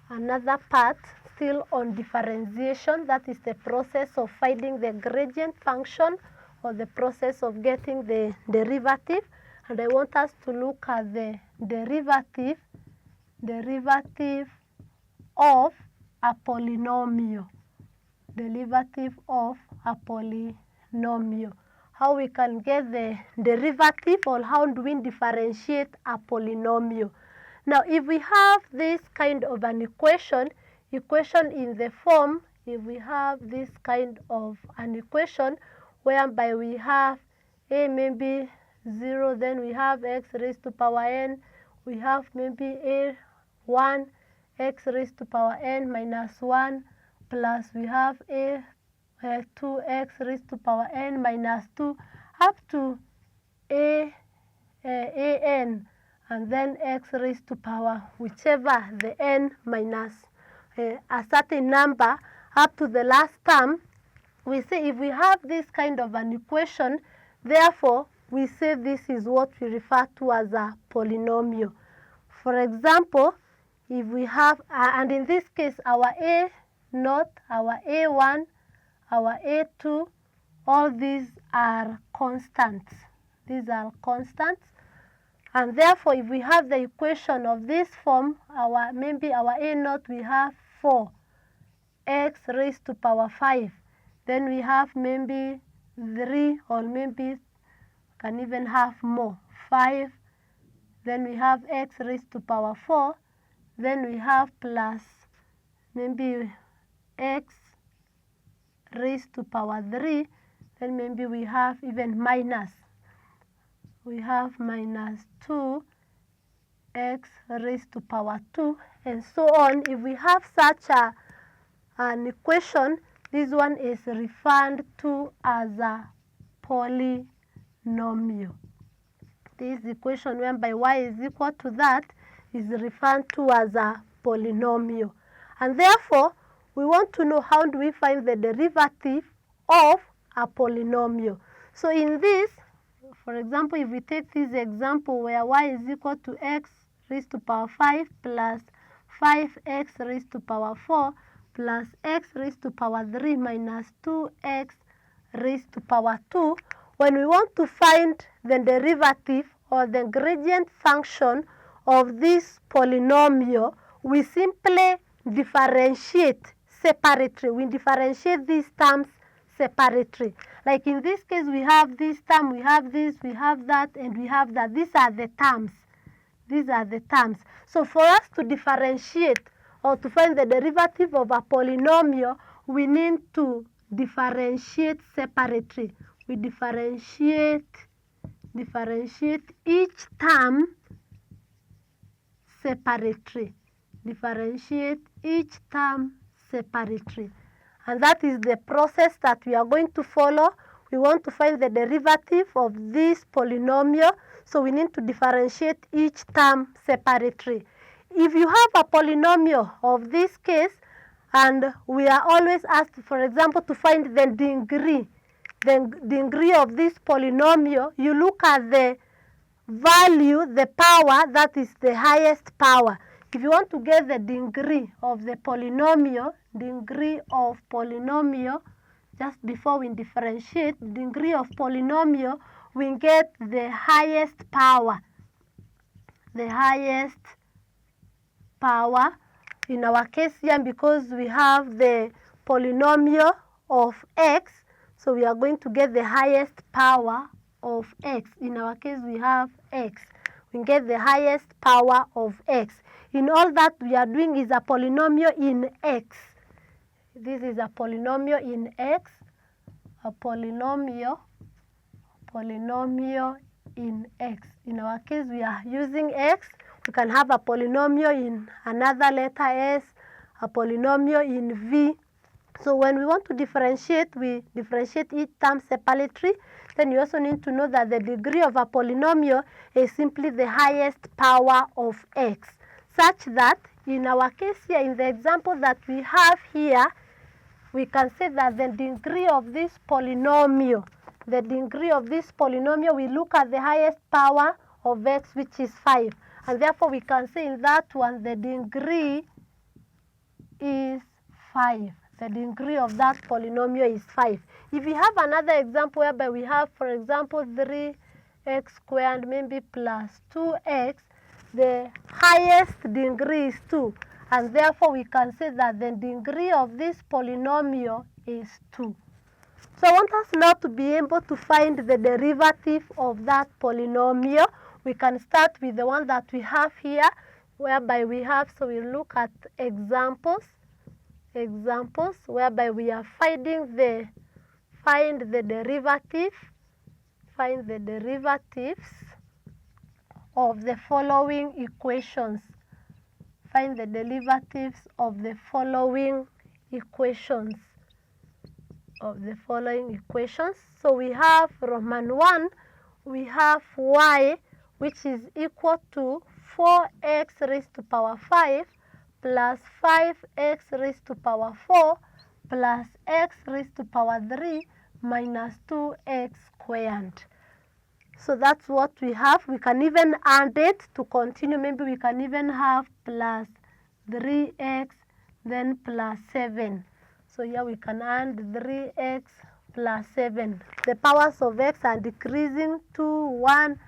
Another part still on differentiation, that is the process of finding the gradient function or the process of getting the derivative. And I want us to look at the derivative of a polynomial. Derivative of a polynomial. How we can get the derivative, or how do we differentiate a polynomial? Now, if we have this kind of an equation in the form, if we have this kind of an equation whereby we have a maybe 0, then we have x raised to power n, we have maybe a 1, x raised to power n minus 1, plus we have a 2x raised to power n minus 2 up to an, and then x raised to power whichever the n minus a certain number up to the last term. We say if we have this kind of an equation, therefore we say this is what we refer to as a polynomial. For example, if we have, and in this case our a naught, our a1, our a2, all these are constants. These are constants. And therefore, if we have the equation of this form, maybe our a naught, we have 4x raised to power 5. Then we have maybe 3, or maybe can even have more, 5. Then we have x raised to power 4. Then we have plus maybe x raised to power 3. Then maybe we have even minus. We have minus 2x raised to power 2, and so on. If we have such an equation, this one is referred to as a polynomial. This equation whereby y is equal to that is referred to as a polynomial. And therefore, we want to know how do we find the derivative of a polynomial. So in this, for example, if we take this example where y is equal to x raised to power 5 plus 5x raised to power 4 plus x raised to power 3 minus 2x raised to power 2, when we want to find the derivative or the gradient function of this polynomial, we simply differentiate separately. We differentiate these terms separately. Like in this case, we have this term, we have this, we have that, and we have that. These are the terms. These are the terms. So for us to differentiate or to find the derivative of a polynomial, we need to differentiate separately. We differentiate each term separately. Differentiate each term separately. And that is the process that we are going to follow. We want to find the derivative of this polynomial, so we need to differentiate each term separately. If you have a polynomial of this case, and we are always asked, for example, to find the degree of this polynomial, you look at the value, the power, that is the highest power. If you want to get the degree of the polynomial, just before we differentiate, degree of polynomial, we get the highest power. The highest power, in our case here, because we have the polynomial of x, so we are going to get the highest power of x. In our case, we have x. We get the highest power of x. In all that we are doing is a polynomial in x. This is a polynomial in x, a polynomial in x. In our case, we are using x. We can have a polynomial in another letter s, a polynomial in v. So when we want to differentiate, we differentiate each term separately. Then you also need to know that the degree of a polynomial is simply the highest power of x, such that in our case here, in the example that we have here, we can say that the degree of this polynomial, we look at the highest power of x, which is 5. And therefore, we can say in that one, the degree is 5. The degree of that polynomial is 5. If we have another example whereby we have, for example, 3x squared maybe plus 2x, the highest degree is 2. And therefore, we can say that the degree of this polynomial is 2. So I want us now to be able to find the derivative of that polynomial. We can start with the one that we have here, whereby we have, so we look at examples whereby we are find the derivatives of the following equations. Find the derivatives of the following equations. So we have Roman 1, we have y, which is equal to 4x raised to power 5 plus 5x raised to power 4 plus x raised to power 3 minus 2x squared. So that's what we have. We can even add it to continue. Maybe we can even have plus 3x then plus 7. So here we can add 3x plus 7. The powers of x are decreasing to 1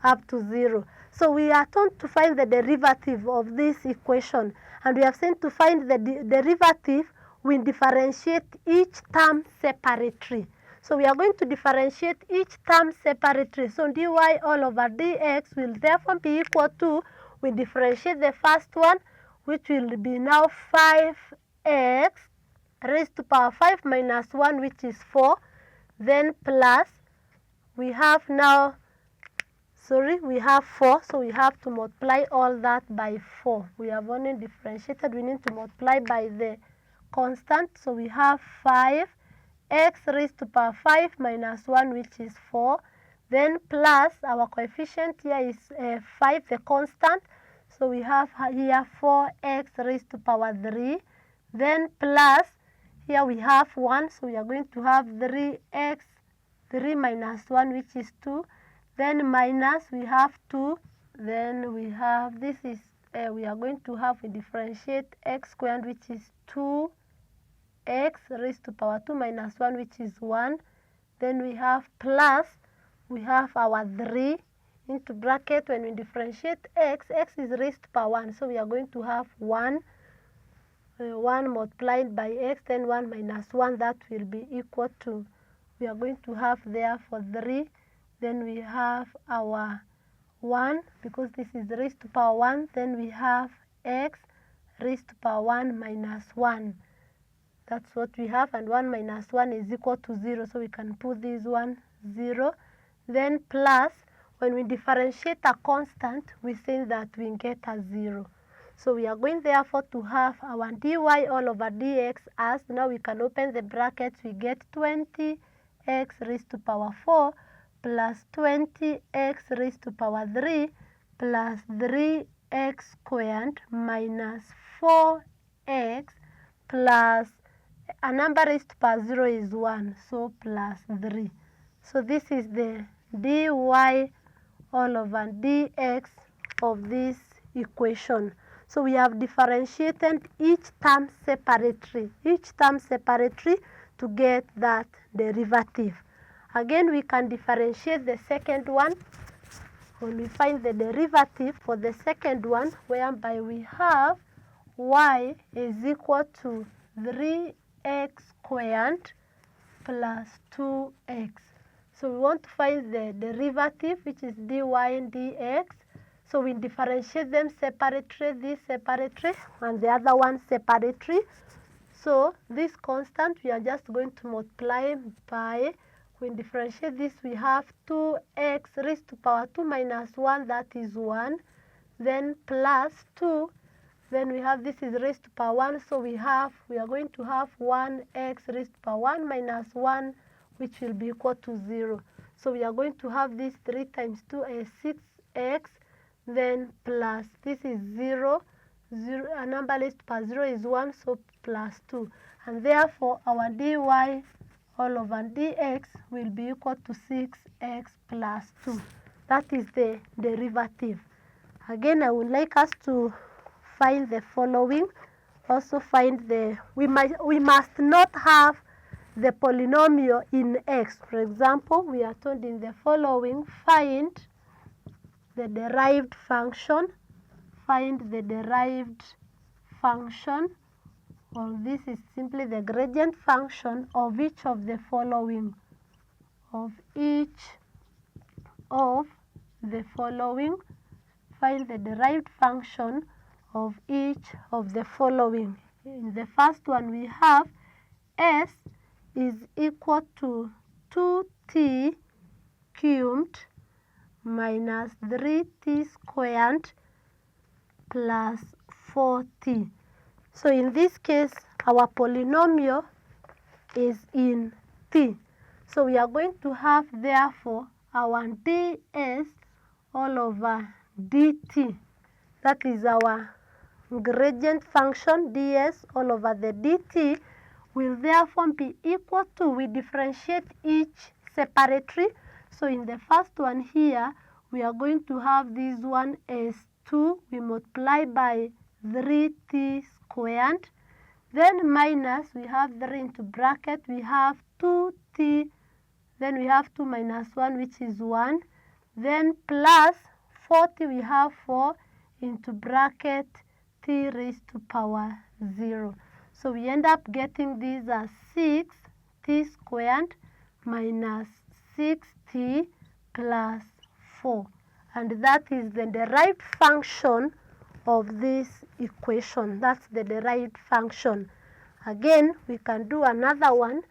up to 0. So we are told to find the derivative of this equation. And we have said to find the derivative, we differentiate each term separately. So we are going to differentiate each term separately. So dy all over dx will therefore be equal to, we differentiate the first one, which will be now 5x raised to power 5 minus 1, which is 4. Then plus, we have now, we have 4. So we have to multiply all that by 4. We have only differentiated. We need to multiply by the constant. So we have 5 x raised to power 5 minus 1, which is 4. Then plus, our coefficient here is 5, the constant. So we have here 4x raised to power 3. Then plus, here we have 1. So we are going to have 3x, 3 minus 1, which is 2. Then minus, we have 2. Then we have, this is, we are going to have, we differentiate x squared, which is 2. X raised to power 2 minus 1, which is 1. Then we have plus, we have our 3 into bracket. When we differentiate x is raised to power 1. So we are going to have 1 multiplied by x, then 1 minus 1, that will be equal to, we are going to have therefore 3. Then we have our 1, because this is raised to power 1. Then we have x raised to power 1 minus 1. That's what we have, and 1 minus 1 is equal to 0, so we can put this one 0. Then plus, when we differentiate a constant, we say that we get a 0. So we are going therefore to have our dy all over dx as, now we can open the brackets, we get 20x raised to power 4 plus 20x raised to power 3 plus 3x squared minus 4x plus a number raised to power 0 is 1, so plus 3. So this is the dy all over dx of this equation. So we have differentiated each term separately to get that derivative. Again, we can differentiate the second one when we find the derivative for the second one, whereby we have y is equal to 3x squared plus 2x. So we want to find the derivative, which is dy and dx. So we differentiate them separately, this separately, and the other one separately. So this constant, we are just going to multiply by, when differentiate this, we have 2x raised to power 2 minus 1, that is 1. Then plus 2. Then we have, this is raised to power 1, so we are going to have 1x raised to power 1 minus 1, which will be equal to 0. So we are going to have this 3 times 2 is 6x, then plus, this is 0, a number raised to power 0 is 1, so plus 2. And therefore, our dy all over dx will be equal to 6x plus 2. That is the derivative. Again, I would like us to find the following. Also find we must not have the polynomial in x. For example, we are told in the following, find the derived function. Find the derived function, or this is simply the gradient function of each of the following. Of each of the following. Find the derived function of each of the following. In the first one we have s is equal to 2t cubed minus 3t squared plus 4t. So in this case, our polynomial is in t. So we are going to have, therefore, our ds all over dt. That is our gradient function, ds all over the dt will therefore be equal to, we differentiate each separately. So in the first one here, we are going to have this one as 2. We multiply by 3t squared. Then minus, we have 3 into bracket, we have 2t. Then we have 2 minus 1, which is 1. Then plus 40, we have 4 into bracket t raised to power 0. So we end up getting these as 6t squared minus 6t plus 4. And that is the derived function of this equation. That's the derived function. Again, we can do another one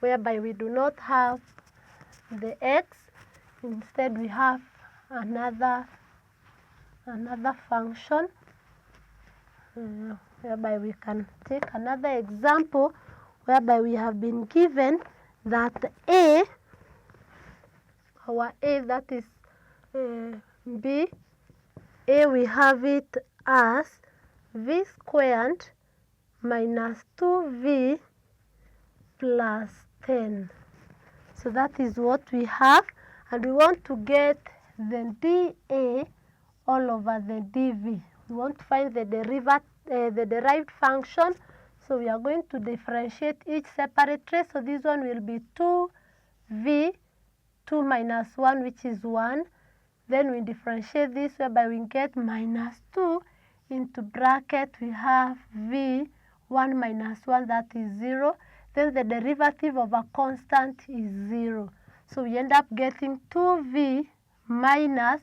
whereby we do not have the x. Instead, we have another function whereby we can take another example whereby we have been given that our a, that is b, a, we have it as v squared minus 2v plus 10. So that is what we have, and we want to get the dA all over the dV. We want to find the derived function, so we are going to differentiate each separately. So this one will be 2v, 2 minus 1, which is 1. Then we differentiate this whereby we get minus 2 into bracket, we have v, 1 minus 1, that is 0. Then the derivative of a constant is 0. So we end up getting 2v minus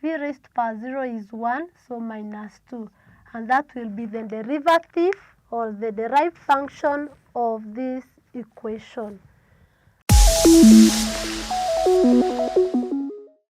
v raised to power 0 is 1, so minus 2. And that will be the derivative or the derived function of this equation.